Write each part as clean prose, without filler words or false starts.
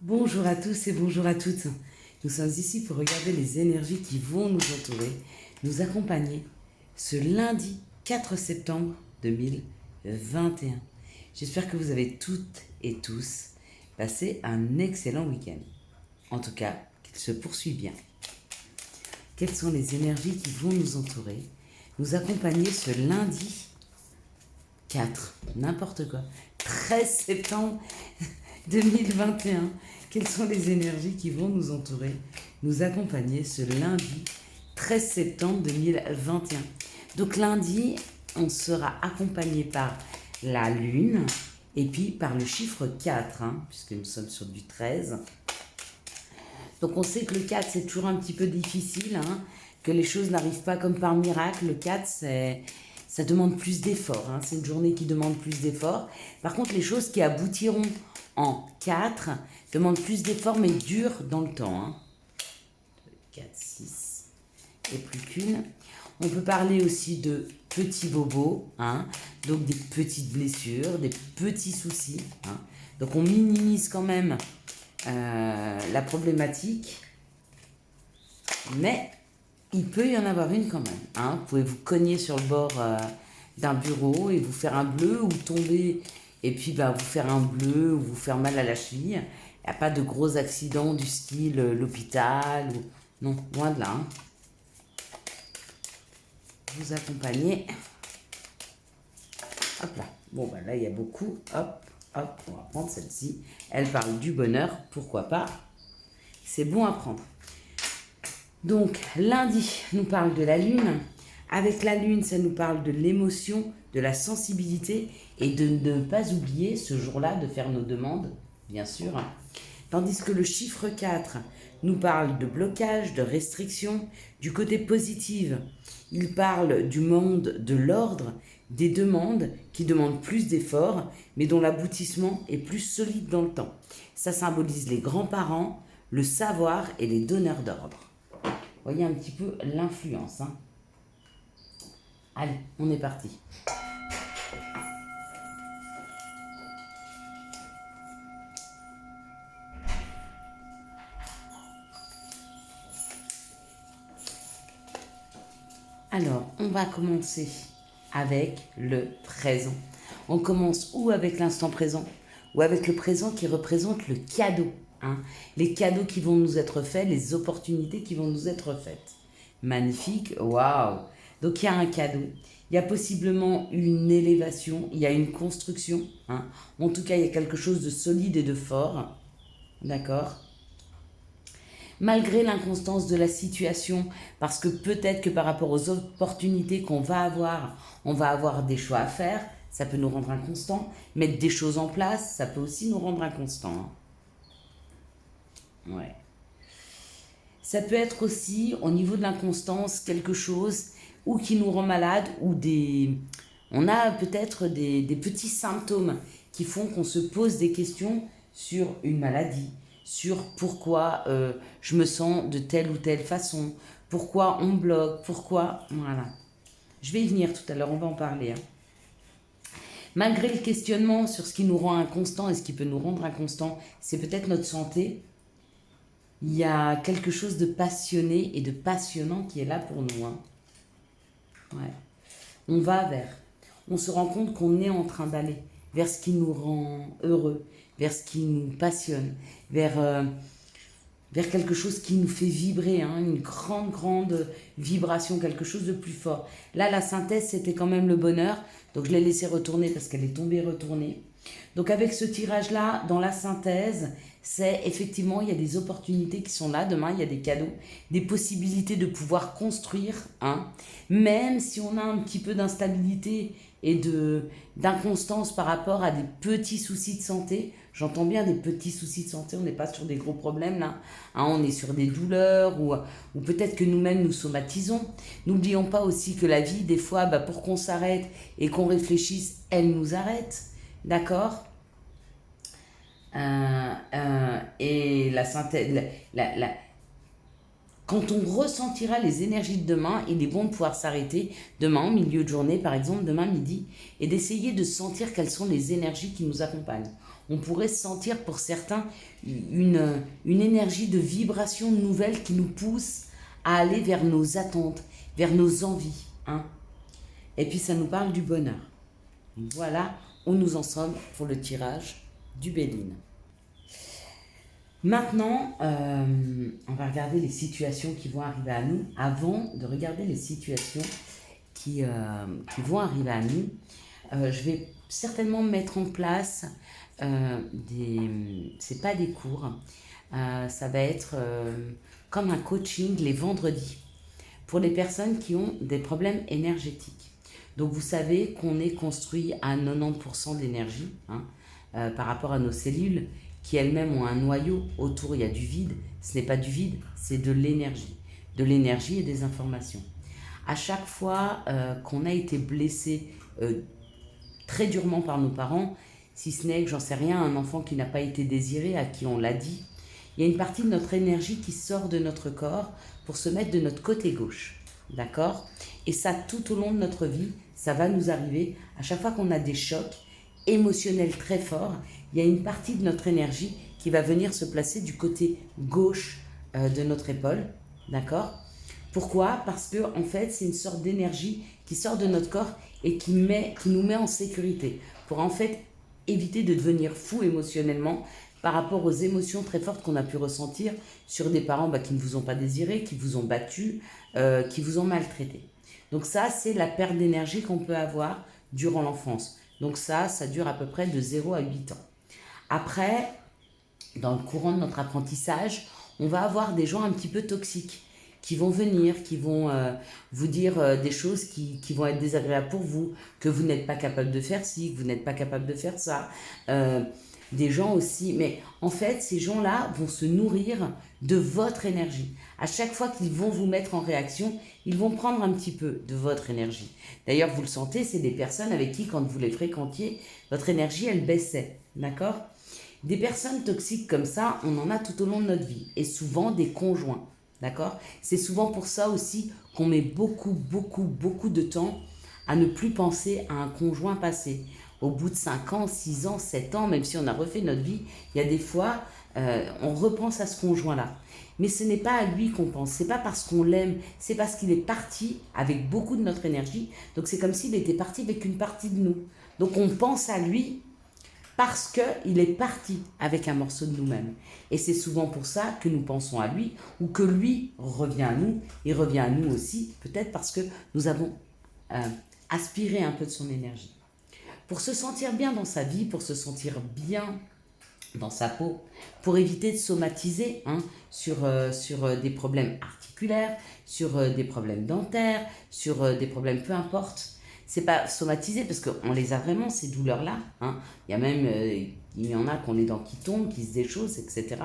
Bonjour à tous et bonjour à toutes. Nous sommes ici pour regarder les énergies qui vont nous entourer, nous accompagner ce lundi 4 septembre 2021. J'espère que vous avez toutes et tous passé un excellent week-end. En tout cas, qu'il se poursuit bien. Quelles sont les énergies qui vont nous entourer, nous accompagner ce lundi 4, n'importe quoi, 13 septembre 2021. Quelles sont les énergies qui vont nous entourer, nous accompagner ce lundi 13 septembre 2021. Donc lundi, on sera accompagné par la lune et puis par le chiffre 4, puisque nous sommes sur du 13. Donc on sait que le 4, c'est toujours un petit peu difficile, que les choses n'arrivent pas comme par miracle. Le 4, ça demande plus d'efforts. C'est une journée qui demande plus d'efforts. Par contre, les choses qui aboutiront en 4 demandent plus d'efforts, mais durent dans le temps. 4, 6 et plus qu'une. On peut parler aussi de petits bobos, donc des petites blessures, des petits soucis. Donc on minimise quand même la problématique, mais il peut y en avoir une quand même. Vous pouvez vous cogner sur le bord d'un bureau et vous faire un bleu, ou tomber et puis vous faire un bleu ou vous faire mal à la cheville. Il n'y a pas de gros accidents du style l'hôpital, ou... non, loin de là. Vous accompagnez. Hop là. Bon, là, il y a beaucoup. Hop, hop, on va prendre celle-ci. Elle parle du bonheur, pourquoi pas. C'est bon à prendre. Donc, lundi nous parle de la lune. Avec la lune, ça nous parle de l'émotion, de la sensibilité et de ne pas oublier ce jour-là de faire nos demandes, bien sûr. Tandis que le chiffre 4 nous parle de blocage, de restriction. Du côté positif, il parle du monde de l'ordre, des demandes qui demandent plus d'efforts, mais dont l'aboutissement est plus solide dans le temps. Ça symbolise les grands-parents, le savoir et les donneurs d'ordre. Voyez un petit peu l'influence. Allez, on est parti. Alors, on va commencer avec le présent. On commence ou avec l'instant présent, ou avec le présent qui représente le cadeau. Les cadeaux qui vont nous être faits, les opportunités qui vont nous être faites. Magnifique, waouh! Donc il y a un cadeau, il y a possiblement une élévation, il y a une construction. En tout cas, il y a quelque chose de solide et de fort. D'accord? Malgré l'inconstance de la situation, parce que peut-être que par rapport aux opportunités qu'on va avoir, on va avoir des choix à faire, ça peut nous rendre inconstants. Mettre des choses en place, ça peut aussi nous rendre inconstants. Ouais. Ça peut être aussi, au niveau de l'inconstance, quelque chose ou qui nous rend malade, ou des... On a peut-être des petits symptômes qui font qu'on se pose des questions sur une maladie, sur pourquoi je me sens de telle ou telle façon, pourquoi on bloque, pourquoi... Voilà. Je vais y venir tout à l'heure, on va en parler. Malgré le questionnement sur ce qui nous rend inconstant et ce qui peut nous rendre inconstant, c'est peut-être notre santé. Il y a quelque chose de passionné et de passionnant qui est là pour nous. Ouais. On va vers. On se rend compte qu'on est en train d'aller vers ce qui nous rend heureux, vers ce qui nous passionne, vers quelque chose qui nous fait vibrer, une grande vibration, quelque chose de plus fort. Là, la synthèse, c'était quand même le bonheur. Donc, je l'ai laissé retourner parce qu'elle est tombée retournée. Donc, avec ce tirage-là, dans la synthèse, c'est effectivement, il y a des opportunités qui sont là. Demain, il y a des cadeaux, des possibilités de pouvoir construire. Même si on a un petit peu d'instabilité et d'inconstance par rapport à des petits soucis de santé. J'entends bien des petits soucis de santé, on n'est pas sur des gros problèmes là. On est sur des douleurs ou peut-être que nous-mêmes nous somatisons. N'oublions pas aussi que la vie, des fois, pour qu'on s'arrête et qu'on réfléchisse, elle nous arrête. D'accord? Et la synthèse, Quand on ressentira les énergies de demain, il est bon de pouvoir s'arrêter demain, en milieu de journée, par exemple, demain midi, et d'essayer de sentir quelles sont les énergies qui nous accompagnent. On pourrait sentir pour certains une énergie de vibration nouvelle qui nous pousse à aller vers nos attentes, vers nos envies. Hein. Et puis ça nous parle du bonheur. Voilà où nous en sommes pour le tirage du Béline. Maintenant, on va regarder les situations qui vont arriver à nous. Avant de regarder les situations qui vont arriver à nous, je vais certainement mettre en place c'est pas des cours, ça va être comme un coaching les vendredis pour les personnes qui ont des problèmes énergétiques. Donc vous savez qu'on est construit à 90% d'énergie par rapport à nos cellules qui elles-mêmes ont un noyau, autour il y a du vide, ce n'est pas du vide, c'est de l'énergie et des informations. À chaque fois qu'on a été blessé très durement par nos parents, si ce n'est que j'en sais rien, un enfant qui n'a pas été désiré, à qui on l'a dit, il y a une partie de notre énergie qui sort de notre corps pour se mettre de notre côté gauche, d'accord? Et ça, tout au long de notre vie, ça va nous arriver à chaque fois qu'on a des chocs émotionnels très forts. Il y a une partie de notre énergie qui va venir se placer du côté gauche de notre épaule, d'accord? Pourquoi? Parce que en fait, c'est une sorte d'énergie qui sort de notre corps et qui nous met en sécurité pour en fait éviter de devenir fou émotionnellement par rapport aux émotions très fortes qu'on a pu ressentir sur des parents qui ne vous ont pas désiré, qui vous ont battu, qui vous ont maltraité. Donc ça, c'est la perte d'énergie qu'on peut avoir durant l'enfance. Donc ça dure à peu près de 0 à 8 ans. Après, dans le courant de notre apprentissage, on va avoir des gens un petit peu toxiques qui vont venir, qui vont vous dire des choses qui vont être désagréables pour vous, que vous n'êtes pas capable de faire ci, que vous n'êtes pas capable de faire ça. Des gens aussi, mais en fait, ces gens-là vont se nourrir de votre énergie. À chaque fois qu'ils vont vous mettre en réaction, ils vont prendre un petit peu de votre énergie. D'ailleurs, vous le sentez, c'est des personnes avec qui, quand vous les fréquentiez, votre énergie, elle baissait, d'accord ? Des personnes toxiques comme ça, on en a tout au long de notre vie, et souvent des conjoints, d'accord ? C'est souvent pour ça aussi qu'on met beaucoup de temps à ne plus penser à un conjoint passé. Au bout de 5 ans, 6 ans, 7 ans, même si on a refait notre vie, il y a des fois, on repense à ce conjoint-là. Mais ce n'est pas à lui qu'on pense, c'est pas parce qu'on l'aime, c'est parce qu'il est parti avec beaucoup de notre énergie. Donc c'est comme s'il était parti avec une partie de nous. Donc on pense à lui parce qu'il est parti avec un morceau de nous-mêmes. Et c'est souvent pour ça que nous pensons à lui, ou que lui revient à nous, et revient à nous aussi, peut-être parce que nous avons aspiré un peu de son énergie. Pour se sentir bien dans sa vie, pour se sentir bien dans sa peau, pour éviter de somatiser sur des problèmes articulaires, sur des problèmes dentaires, sur des problèmes peu importe. C'est pas somatiser parce qu'on les a vraiment, ces douleurs-là. Il y a même, il y en a qui ont les dents qui tombent, qui se déchaussent, etc.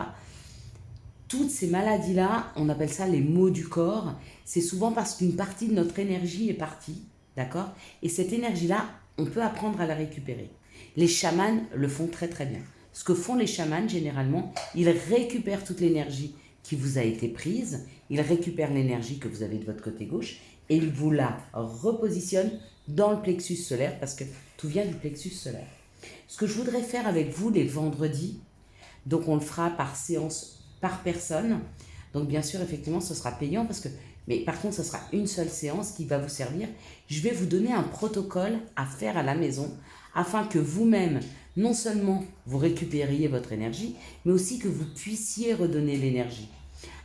Toutes ces maladies-là, on appelle ça les maux du corps. C'est souvent parce qu'une partie de notre énergie est partie, d'accord ? Et cette énergie-là, on peut apprendre à la récupérer. Les chamans le font très très bien. Ce que font les chamans, généralement, ils récupèrent toute l'énergie qui vous a été prise, ils récupèrent l'énergie que vous avez de votre côté gauche et ils vous la repositionnent dans le plexus solaire parce que tout vient du plexus solaire. Ce que je voudrais faire avec vous les vendredis, donc on le fera par séance, par personne. Donc bien sûr, effectivement, ce sera payant mais par contre, ce sera une seule séance qui va vous servir. Je vais vous donner un protocole à faire à la maison afin que vous-même, non seulement vous récupériez votre énergie, mais aussi que vous puissiez redonner l'énergie.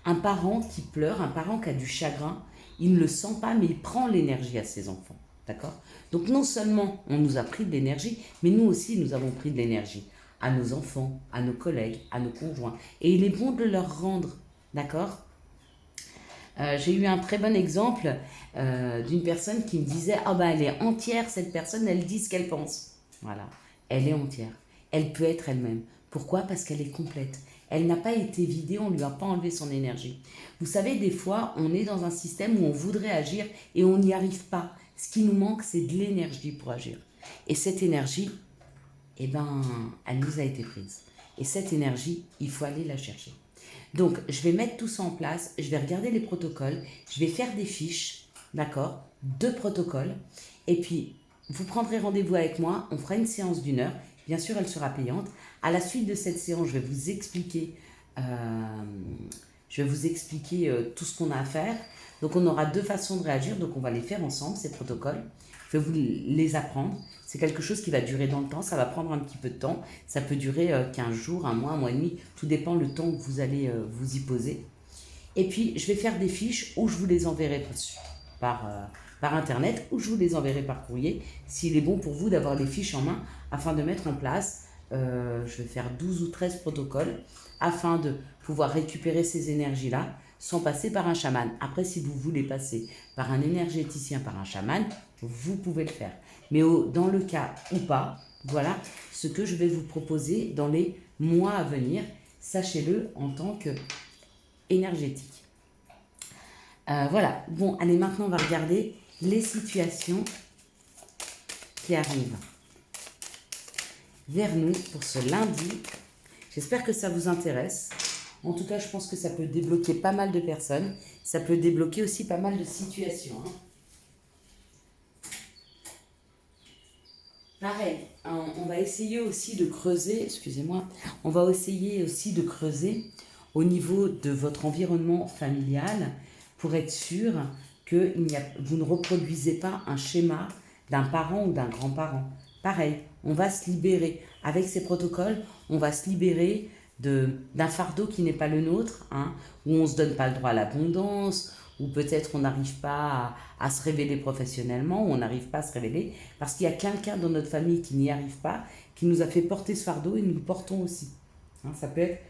Un parent qui pleure, un parent qui a du chagrin, il ne le sent pas, mais il prend l'énergie à ses enfants. D'accord ? Donc non seulement on nous a pris de l'énergie, mais nous aussi nous avons pris de l'énergie à nos enfants, à nos collègues, à nos conjoints. Et il est bon de leur rendre. D'accord ? J'ai eu un très bon exemple d'une personne qui me disait « Ah ben elle est entière, cette personne, elle dit ce qu'elle pense. » Voilà, elle est entière. Elle peut être elle-même. Pourquoi ? Parce qu'elle est complète. Elle n'a pas été vidée, on ne lui a pas enlevé son énergie. Vous savez, des fois, on est dans un système où on voudrait agir et on n'y arrive pas. Ce qui nous manque, c'est de l'énergie pour agir. Et cette énergie, elle nous a été prise. Et cette énergie, il faut aller la chercher. Donc, je vais mettre tout ça en place, je vais regarder les protocoles, je vais faire des fiches, d'accord, de protocoles. Et puis, vous prendrez rendez-vous avec moi, on fera une séance d'1 heure. Bien sûr, elle sera payante. À la suite de cette séance, je vais vous expliquer, tout ce qu'on a à faire. Donc, on aura 2 façons de réagir. Donc, on va les faire ensemble, ces protocoles. Je vais vous les apprendre. C'est quelque chose qui va durer dans le temps. Ça va prendre un petit peu de temps. Ça peut durer 15 jours, un mois et demi. Tout dépend le temps que vous allez vous y poser. Et puis, je vais faire des fiches où je vous les enverrai par Internet ou je vous les enverrai par courrier. S'il est bon pour vous d'avoir les fiches en main afin de mettre en place, je vais faire 12 ou 13 protocoles afin de pouvoir récupérer ces énergies-là sans passer par un chaman. Après, si vous voulez passer par un énergéticien, par un chaman, vous pouvez le faire. Mais dans le cas ou pas, voilà ce que je vais vous proposer dans les mois à venir. Sachez-le en tant qu'énergétique. Voilà. Bon, allez, maintenant, on va regarder les situations qui arrivent vers nous pour ce lundi. J'espère que ça vous intéresse. En tout cas, je pense que ça peut débloquer pas mal de personnes. Ça peut débloquer aussi pas mal de situations. Pareil, on va essayer aussi de creuser, excusez-moi, on va essayer aussi de creuser au niveau de votre environnement familial pour être sûr que vous ne reproduisez pas un schéma d'un parent ou d'un grand-parent. Pareil, on va se libérer. Avec ces protocoles, on va se libérer d'un fardeau qui n'est pas le nôtre, où on ne se donne pas le droit à l'abondance, ou peut-être on n'arrive pas à se révéler professionnellement, ou on n'arrive pas à se révéler, parce qu'il y a quelqu'un dans notre famille qui n'y arrive pas, qui nous a fait porter ce fardeau et nous le portons aussi. Ça peut être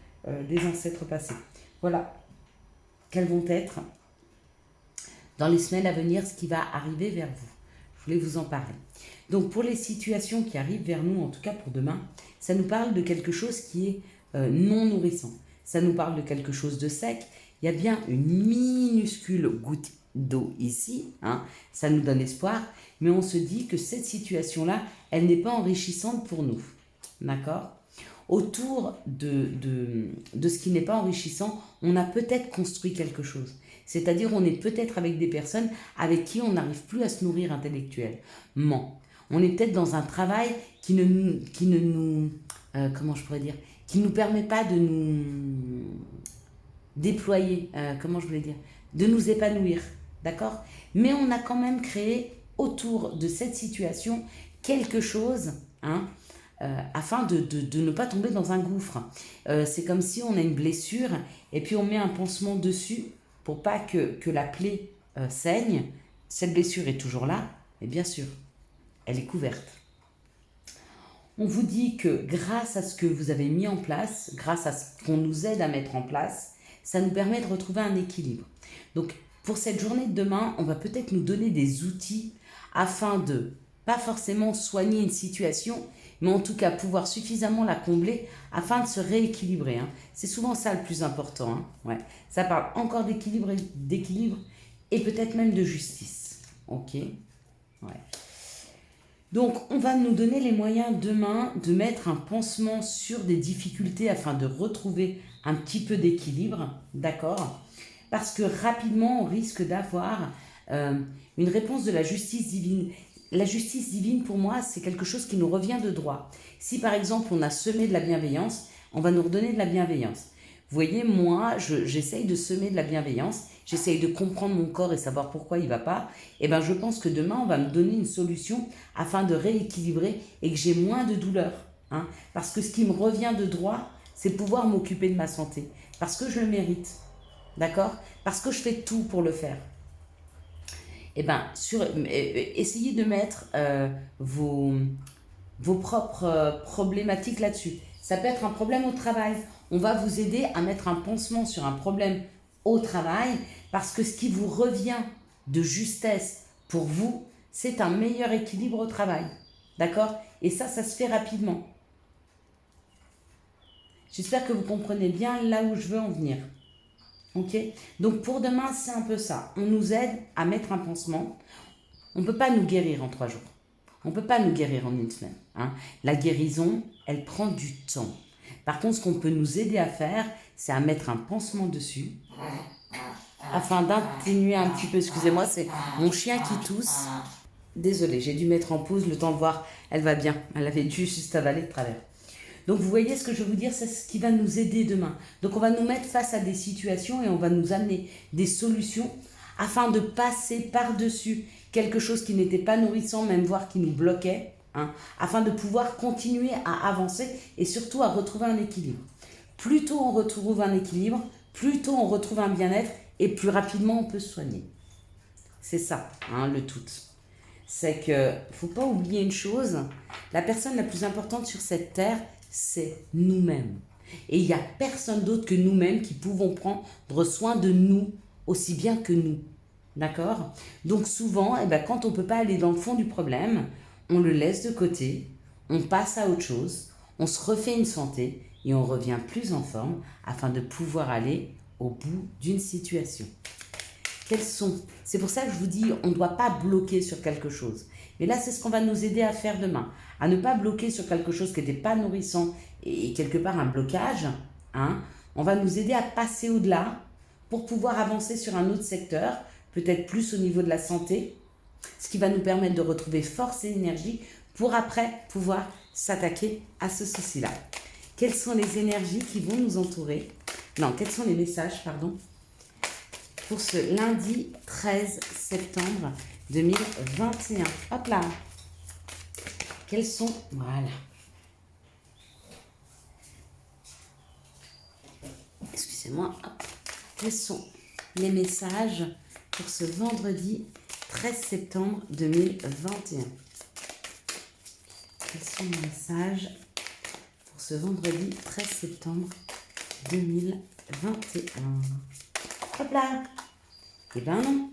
des ancêtres passés. Voilà, quels vont être dans les semaines à venir ce qui va arriver vers vous. Je voulais vous en parler. Donc pour les situations qui arrivent vers nous, en tout cas pour demain, ça nous parle de quelque chose qui est non nourrissant. Ça nous parle de quelque chose de sec. Il y a bien une minuscule goutte d'eau ici, ça nous donne espoir, mais on se dit que cette situation-là, elle n'est pas enrichissante pour nous. D'accord ? Autour de ce qui n'est pas enrichissant, on a peut-être construit quelque chose. C'est-à-dire, on est peut-être avec des personnes avec qui on n'arrive plus à se nourrir intellectuellement. On est peut-être dans un travail qui ne nous comment je pourrais dire, qui ne nous permet pas de nous déployer, de nous épanouir, d'accord ? Mais on a quand même créé autour de cette situation quelque chose, afin de ne pas tomber dans un gouffre. C'est comme si on a une blessure et puis on met un pansement dessus pour pas que la plaie saigne. Cette blessure est toujours là, mais bien sûr, elle est couverte. On vous dit que grâce à ce que vous avez mis en place, grâce à ce qu'on nous aide à mettre en place, ça nous permet de retrouver un équilibre. Donc, pour cette journée de demain, on va peut-être nous donner des outils afin de, pas forcément soigner une situation, mais en tout cas pouvoir suffisamment la combler afin de se rééquilibrer. C'est souvent ça le plus important. Ouais. Ça parle encore d'équilibre et peut-être même de justice. Ok ? Ouais. Donc, on va nous donner les moyens demain de mettre un pansement sur des difficultés afin de retrouver un petit peu d'équilibre, d'accord ? Parce que rapidement, on risque d'avoir une réponse de la justice divine. La justice divine, pour moi, c'est quelque chose qui nous revient de droit. Si, par exemple, on a semé de la bienveillance, on va nous redonner de la bienveillance. Vous voyez, moi, j'essaye de semer de la bienveillance, j'essaye de comprendre mon corps et savoir pourquoi il ne va pas. Et bien, je pense que demain, on va me donner une solution afin de rééquilibrer et que j'ai moins de douleur. Parce que ce qui me revient de droit, c'est pouvoir m'occuper de ma santé. Parce que je le mérite. D'accord ? Parce que je fais tout pour le faire. Eh bien, essayez de mettre vos propres problématiques là-dessus. Ça peut être un problème au travail. On va vous aider à mettre un pansement sur un problème au travail parce que ce qui vous revient de justesse pour vous, c'est un meilleur équilibre au travail. D'accord ? Et ça se fait rapidement. J'espère que vous comprenez bien là où je veux en venir. Ok ? Donc pour demain, c'est un peu ça. On nous aide à mettre un pansement. On ne peut pas nous guérir en 3 jours. On ne peut pas nous guérir en 1 semaine. La guérison, elle prend du temps. Par contre, ce qu'on peut nous aider à faire, c'est à mettre un pansement dessus afin d'atténuer un petit peu. Excusez-moi, c'est mon chien qui tousse. Désolée, j'ai dû mettre en pause le temps de voir. Elle va bien. Elle avait dû juste avaler de travers. Donc vous voyez ce que je veux vous dire, c'est ce qui va nous aider demain. Donc on va nous mettre face à des situations et on va nous amener des solutions afin de passer par-dessus quelque chose qui n'était pas nourrissant, même voire qui nous bloquait, hein, afin de pouvoir continuer à avancer et surtout à retrouver un équilibre. Plus tôt on retrouve un équilibre, plus tôt on retrouve un bien-être et plus rapidement on peut se soigner. C'est ça, hein, le tout. C'est que ne faut pas oublier une chose, la personne la plus importante sur cette terre, c'est nous-mêmes. Et il n'y a personne d'autre que nous-mêmes qui pouvons prendre soin de nous aussi bien que nous. D'accord? Donc souvent, quand on ne peut pas aller dans le fond du problème, on le laisse de côté, on passe à autre chose, on se refait une santé et on revient plus en forme afin de pouvoir aller au bout d'une situation. Quels sont? C'est pour ça que je vous dis, on ne doit pas bloquer sur quelque chose. Mais là, c'est ce qu'on va nous aider à faire demain. À ne pas bloquer sur quelque chose qui n'était pas nourrissant et quelque part un blocage. Hein. On va nous aider à passer au-delà pour pouvoir avancer sur un autre secteur, peut-être plus au niveau de la santé, ce qui va nous permettre de retrouver force et énergie pour après pouvoir s'attaquer à ce souci-là. Quelles sont les énergies qui vont nous entourer? Non, quels sont les messages, pardon, pour ce lundi 13 septembre 2021. Hop là. Quels sont... Voilà. Excusez-moi. Hop. Quels sont les messages pour ce vendredi 13 septembre 2021? Quels sont les messages pour ce vendredi 13 septembre 2021? Hop là. Eh ben non.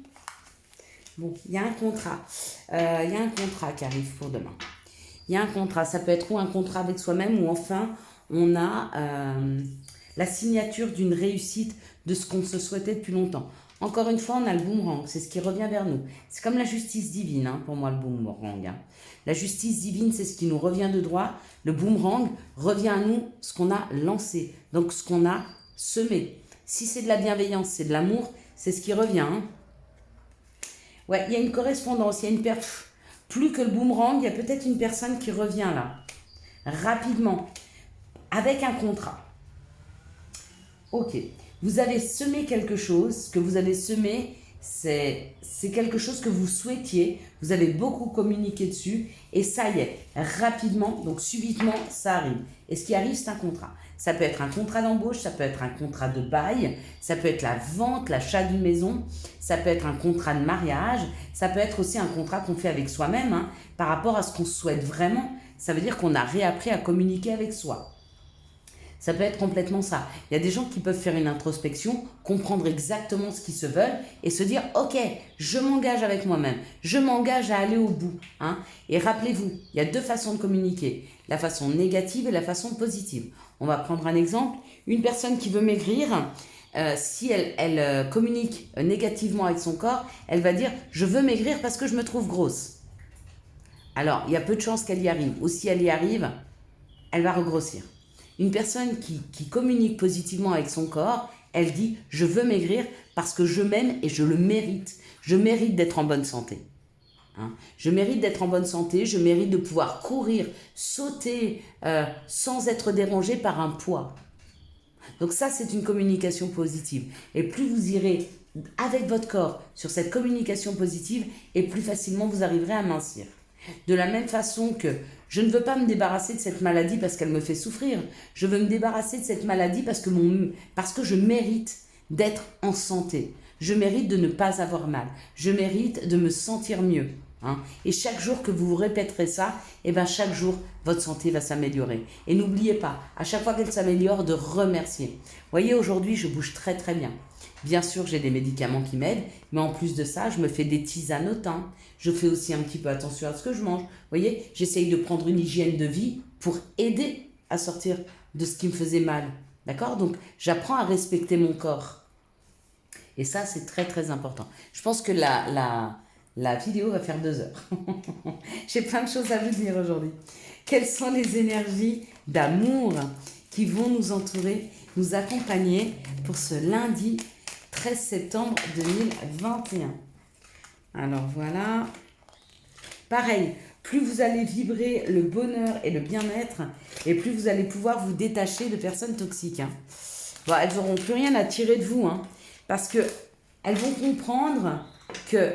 Bon, il y a un contrat. Il y a un contrat qui arrive pour demain. Il y a un contrat. Ça peut être ou un contrat avec soi-même ou enfin, on a la signature d'une réussite de ce qu'on se souhaitait depuis longtemps. Encore une fois, on a le boomerang. C'est ce qui revient vers nous. C'est comme la justice divine, hein, pour moi, le boomerang. Hein. La justice divine, c'est ce qui nous revient de droit. Le boomerang revient à nous ce qu'on a lancé. Donc, ce qu'on a semé. Si c'est de la bienveillance, c'est de l'amour, c'est ce qui revient. Hein. Ouais, il y a une correspondance, il y a une plus que le boomerang, il y a peut-être une personne qui revient là, rapidement, avec un contrat. Ok, vous avez semé quelque chose, ce que vous avez semé, c'est quelque chose que vous souhaitiez, vous avez beaucoup communiqué dessus, et ça y est, rapidement, donc subitement, ça arrive. Et ce qui arrive, c'est un contrat. Ça peut être un contrat d'embauche, ça peut être un contrat de bail, ça peut être la vente, l'achat d'une maison, ça peut être un contrat de mariage, ça peut être aussi un contrat qu'on fait avec soi-même, hein, par rapport à ce qu'on souhaite vraiment. Ça veut dire qu'on a réappris à communiquer avec soi. Ça peut être complètement ça. Il y a des gens qui peuvent faire une introspection, comprendre exactement ce qu'ils se veulent et se dire « Ok, je m'engage avec moi-même, je m'engage à aller au bout. Hein ». Et rappelez-vous, il y a deux façons de communiquer, la façon négative et la façon positive. On va prendre un exemple. Une personne qui veut maigrir, si elle communique négativement avec son corps, elle va dire « Je veux maigrir parce que je me trouve grosse ». Alors, il y a peu de chances qu'elle y arrive. Ou si elle y arrive, elle va regrossir. Une personne qui communique positivement avec son corps, elle dit « Je veux maigrir parce que je m'aime et je le mérite. Je mérite d'être en bonne santé. Hein. Je mérite d'être en bonne santé, je mérite de pouvoir courir, sauter sans être dérangé par un poids. » Donc ça, c'est une communication positive. Et plus vous irez avec votre corps sur cette communication positive, et plus facilement vous arriverez à mincir. De la même façon que je ne veux pas me débarrasser de cette maladie parce qu'elle me fait souffrir. Je veux me débarrasser de cette maladie parce que je mérite d'être en santé. Je mérite de ne pas avoir mal. Je mérite de me sentir mieux. Hein. Et chaque jour que vous vous répéterez ça, chaque jour, votre santé va s'améliorer. Et n'oubliez pas, à chaque fois qu'elle s'améliore, de remercier. Vous voyez, aujourd'hui, je bouge très très bien. Bien sûr, j'ai des médicaments qui m'aident, mais en plus de ça, je me fais des tisanes au thym. Je fais aussi un petit peu attention à ce que je mange. Vous voyez, j'essaye de prendre une hygiène de vie pour aider à sortir de ce qui me faisait mal. D'accord? Donc, j'apprends à respecter mon corps. Et ça, c'est très, très important. Je pense que la vidéo va faire 2 heures. J'ai plein de choses à vous dire aujourd'hui. Quelles sont les énergies d'amour qui vont nous entourer, nous accompagner pour ce lundi 13 septembre 2021. Alors voilà. Pareil, plus vous allez vibrer le bonheur et le bien-être, et plus vous allez pouvoir vous détacher de personnes toxiques. Bon, elles n'auront plus rien à tirer de vous, parce qu'elles vont comprendre que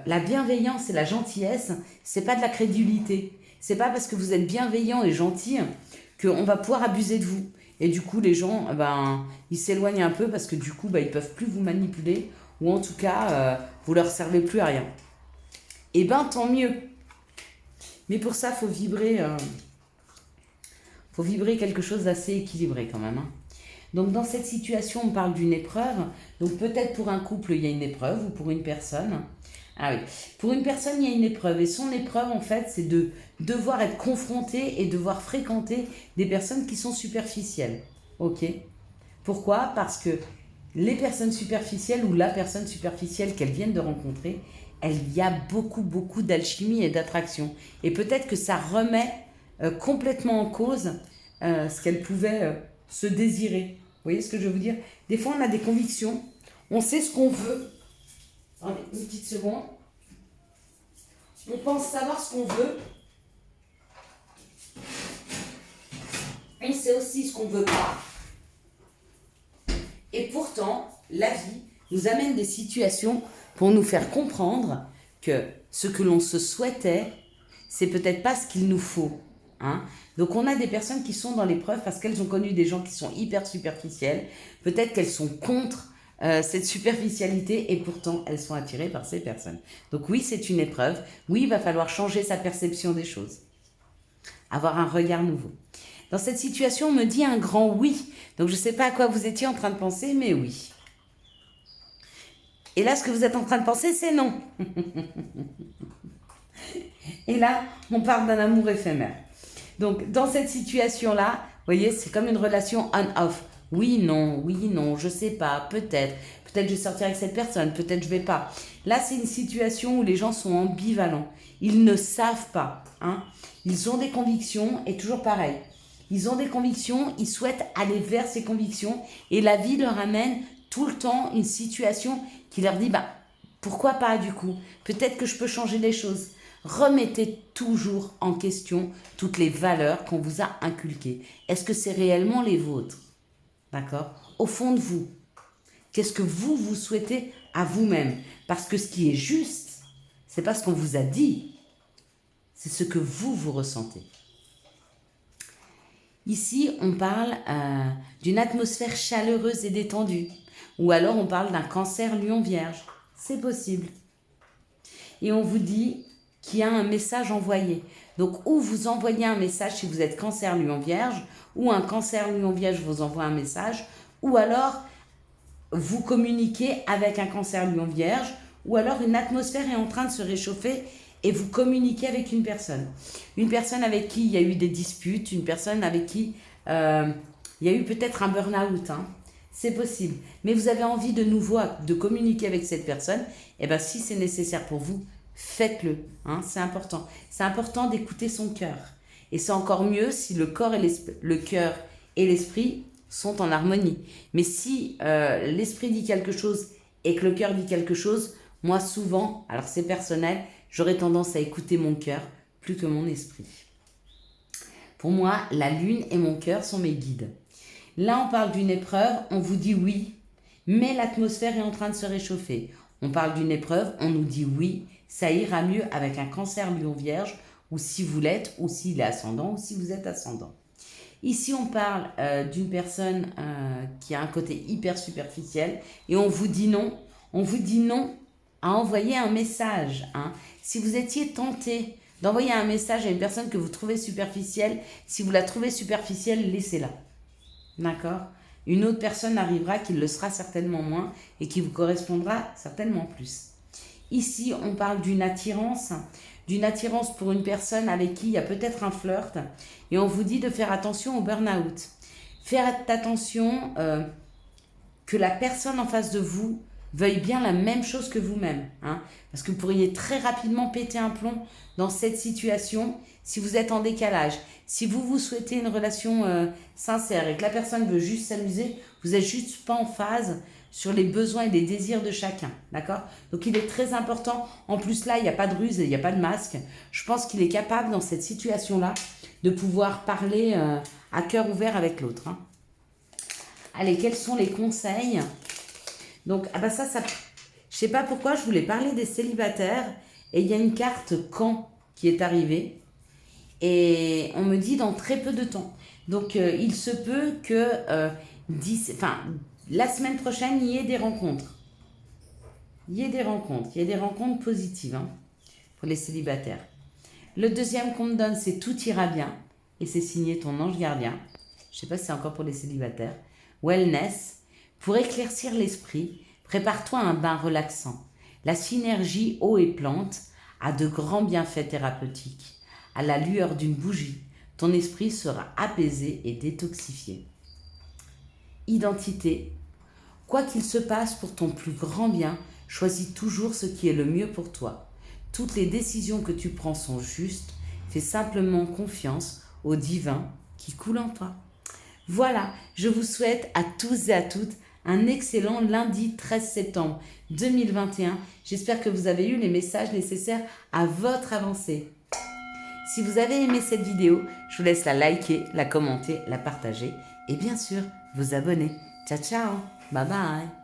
la bienveillance et la gentillesse, c'est pas de la crédulité. C'est pas parce que vous êtes bienveillant et gentil qu'on va pouvoir abuser de vous. Et du coup, les gens, ils s'éloignent un peu parce que du coup, ils peuvent plus vous manipuler, ou en tout cas, vous leur servez plus à rien. Et tant mieux. Mais pour ça, faut vibrer quelque chose d'assez équilibré quand même. Donc dans cette situation, on parle d'une épreuve. Donc peut-être pour un couple, il y a une épreuve, ou pour une personne. Ah oui, pour une personne, il y a une épreuve. Et son épreuve, en fait, c'est de devoir être confronté et devoir fréquenter des personnes qui sont superficielles. Ok? Pourquoi? Parce que les personnes superficielles ou la personne superficielle qu'elles viennent de rencontrer, il y a beaucoup d'alchimie et d'attraction. Et peut-être que ça remet complètement en cause ce qu'elles pouvaient se désirer. Vous voyez ce que je veux vous dire? Des fois, on a des convictions, on sait ce qu'on veut. Attendez, une petite seconde. On pense savoir ce qu'on veut. On sait aussi ce qu'on ne veut pas. Et pourtant, la vie nous amène des situations pour nous faire comprendre que ce que l'on se souhaitait, c'est peut-être pas ce qu'il nous faut. Donc on a des personnes qui sont dans l'épreuve parce qu'elles ont connu des gens qui sont hyper superficiels. Peut-être qu'elles sont contre cette superficialité et pourtant elles sont attirées par ces personnes. Donc oui, c'est une épreuve. Oui, il va falloir changer sa perception des choses. Avoir un regard nouveau. Dans cette situation, on me dit un grand oui. Donc je ne sais pas à quoi vous étiez en train de penser, mais oui. Et là, ce que vous êtes en train de penser, c'est non. Et là, on parle d'un amour éphémère. Donc, dans cette situation-là, vous voyez, c'est comme une relation on-off. Oui, non, je sais pas, peut-être. Peut-être je vais sortir avec cette personne, peut-être je vais pas. Là, c'est une situation où les gens sont ambivalents. Ils ne savent pas. Ils ont des convictions et toujours pareil. Ils ont des convictions, ils souhaitent aller vers ces convictions et la vie leur amène tout le temps une situation qui leur dit pourquoi pas du coup? Peut-être que je peux changer les choses. Remettez toujours en question toutes les valeurs qu'on vous a inculquées. Est-ce que c'est réellement les vôtres? D'accord? Au fond de vous, qu'est-ce que vous souhaitez à vous-même? Parce que ce qui est juste, c'est pas ce qu'on vous a dit, c'est ce que vous ressentez. Ici, on parle d'une atmosphère chaleureuse et détendue. Ou alors, on parle d'un cancer lion vierge. C'est possible. Et on vous dit qu'il y a un message envoyé. Donc, ou vous envoyez un message si vous êtes cancer lion vierge, ou un cancer lion vierge vous envoie un message, ou alors vous communiquez avec un cancer lion vierge, ou alors une atmosphère est en train de se réchauffer et vous communiquez avec une personne. Une personne avec qui il y a eu des disputes, une personne avec qui il y a eu peut-être un burn-out. C'est possible. Mais vous avez envie de nouveau de communiquer avec cette personne, et si c'est nécessaire pour vous, faites-le. C'est important. C'est important d'écouter son cœur. Et c'est encore mieux si le cœur et l'esprit sont en harmonie. Mais si l'esprit dit quelque chose et que le cœur dit quelque chose, moi souvent, alors c'est personnel, j'aurais tendance à écouter mon cœur plus que mon esprit. Pour moi, la lune et mon cœur sont mes guides. Là, on parle d'une épreuve, on vous dit oui, mais l'atmosphère est en train de se réchauffer. On parle d'une épreuve, on nous dit oui, ça ira mieux avec un cancer lion vierge, ou si vous l'êtes, ou s'il est ascendant, ou si vous êtes ascendant. Ici, on parle d'une personne qui a un côté hyper superficiel, et on vous dit non à envoyer un message. Si vous étiez tenté d'envoyer un message à une personne que vous trouvez superficielle, si vous la trouvez superficielle, laissez-la. D'accord? Une autre personne arrivera qui le sera certainement moins et qui vous correspondra certainement plus. Ici, on parle d'une attirance pour une personne avec qui il y a peut-être un flirt et on vous dit de faire attention au burn-out. Faites attention que la personne en face de vous veuille bien la même chose que vous-même. Parce que vous pourriez très rapidement péter un plomb dans cette situation si vous êtes en décalage, si vous souhaitez une relation sincère et que la personne veut juste s'amuser, vous n'êtes juste pas en phase sur les besoins et les désirs de chacun, d'accord? Donc il est très important, en plus là, il n'y a pas de ruse et il n'y a pas de masque. Je pense qu'il est capable dans cette situation-là de pouvoir parler à cœur ouvert avec l'autre. Hein. Allez, quels sont les conseils? Donc, ah bah ça, je sais pas pourquoi je voulais parler des célibataires et il y a une carte quand qui est arrivée et on me dit dans très peu de temps. Donc, il se peut que la semaine prochaine, il y ait des rencontres. Il y ait des rencontres positives hein, pour les célibataires. Le deuxième qu'on me donne, c'est tout ira bien et c'est signé ton ange gardien. Je sais pas si c'est encore pour les célibataires. Wellness, pour éclaircir l'esprit, prépare-toi à un bain relaxant. La synergie eau et plante a de grands bienfaits thérapeutiques. À la lueur d'une bougie, ton esprit sera apaisé et détoxifié. Identité, quoi qu'il se passe pour ton plus grand bien, choisis toujours ce qui est le mieux pour toi. Toutes les décisions que tu prends sont justes. Fais simplement confiance au divin qui coule en toi. Voilà, je vous souhaite à tous et à toutes un excellent lundi 13 septembre 2021. J'espère que vous avez eu les messages nécessaires à votre avancée. Si vous avez aimé cette vidéo, je vous laisse la liker, la commenter, la partager et bien sûr vous abonner. Ciao ciao, bye bye.